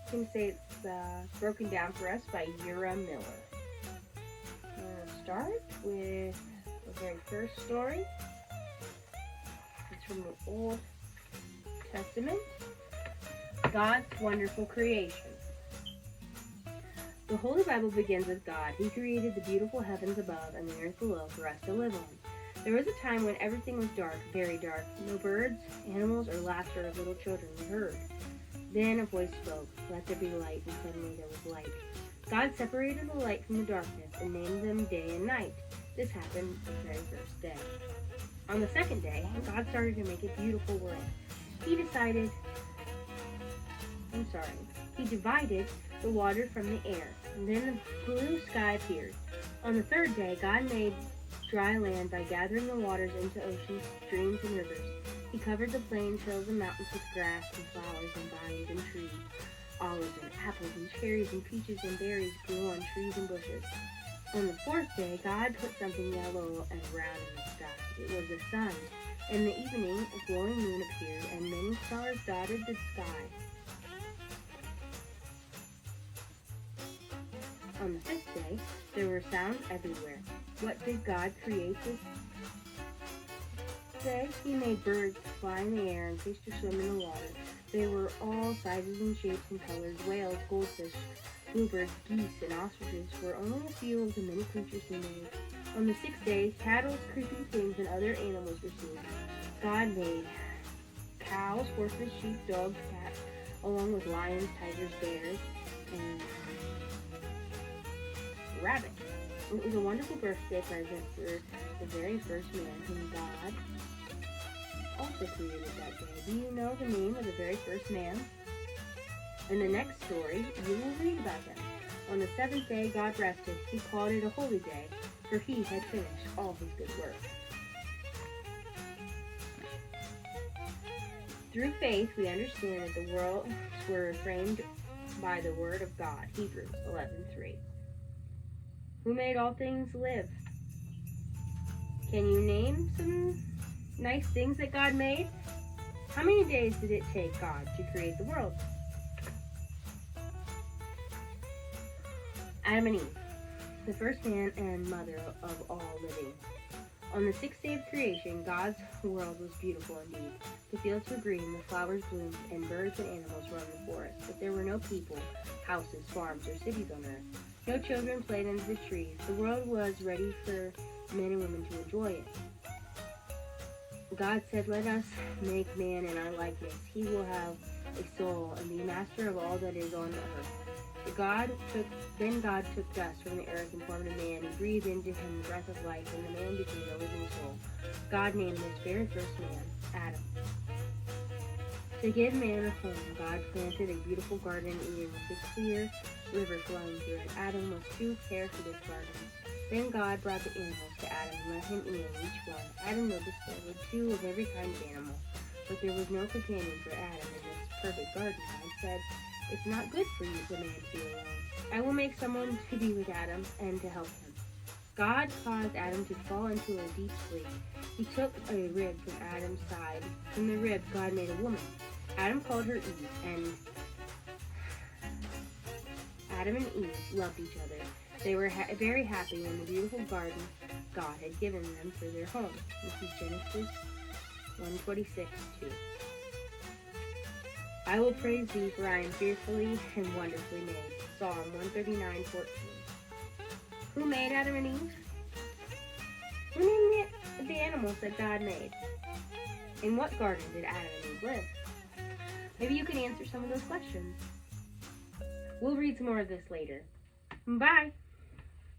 can say it's broken down for us by Ura Miller. I'm going to start with the very first story. It's from the Old Testament. God's wonderful creation. The Holy Bible begins with God. He created the beautiful heavens above and the earth below for us to live on. There was a time when everything was dark, very dark. No birds, animals, or laughter of little children were heard. Then a voice spoke, "Let there be light," and suddenly there was light. God separated the light from the darkness and named them day and night. This happened the very first day. On the second day, God started to make a beautiful world. He divided the water from the air, and then the blue sky appeared. On the third day, God made dry land by gathering the waters into oceans, streams, and rivers. He covered the plains, hills, and mountains with grass and flowers and vines and trees. Olives and apples and cherries and peaches and berries grew on trees and bushes. On the fourth day, God put something yellow and round in the sky. It was the sun. In the evening, a glowing moon appeared, and many stars dotted the sky. On the fifth day, there were sounds everywhere. What did God create this day? He made birds fly in the air and fish to swim in the water. They were all sizes and shapes and colors. Whales, goldfish, bluebirds, geese, and ostriches were only a few of the many creatures he made. On the sixth day, cattle, creeping things, and other animals were seen. God made cows, horses, sheep, dogs, cats, along with lions, tigers, bears, and rabbits. It was a wonderful birthday present for the very first man whom God also created that day. Do you know the name of the very first man? In the next story, you will read about him. On the seventh day, God rested. He called it a holy day, for he had finished all his good work. Through faith, we understand that the worlds were framed by the word of God. Hebrews 11:3. Who made all things live? Can you name some nice things that God made? How many days did it take God to create the world? Adam and Eve, the first man and mother of all living. On the sixth day of creation, God's world was beautiful indeed. The fields were green, the flowers bloomed, and birds and animals roamed the forest. But there were no people, houses, farms, or cities on earth. No children played under the trees. The world was ready for men and women to enjoy it. God said, "Let us make man in our likeness. He will have a soul and be master of all that is on the earth." Then God took dust from the earth and formed a man. He breathed into him the breath of life, and the man became a living soul. God named this very first man Adam. To give man a home, God planted a beautiful garden in Eden with a clear river flowing through it. Adam was to care for this garden. Then God brought the animals to Adam and let him eat of each one. Adam noticed there were two of every kind of animal, but there was no companion for Adam in this perfect garden. God said, "It's not good for you, the man, to be alone. I will make someone to be with Adam and to help him." God caused Adam to fall into a deep sleep. He took a rib from Adam's side. From the rib, God made a woman. Adam called her Eve, and Adam and Eve loved each other. They were very happy in the beautiful garden God had given them for their home. This is Genesis 1:26-2. I will praise thee, for I am fearfully and wonderfully made. Psalm 139:14. Who made Adam and Eve? Who named the animals that God made? In what garden did Adam and Eve live? Maybe you can answer some of those questions. We'll read some more of this later. Bye!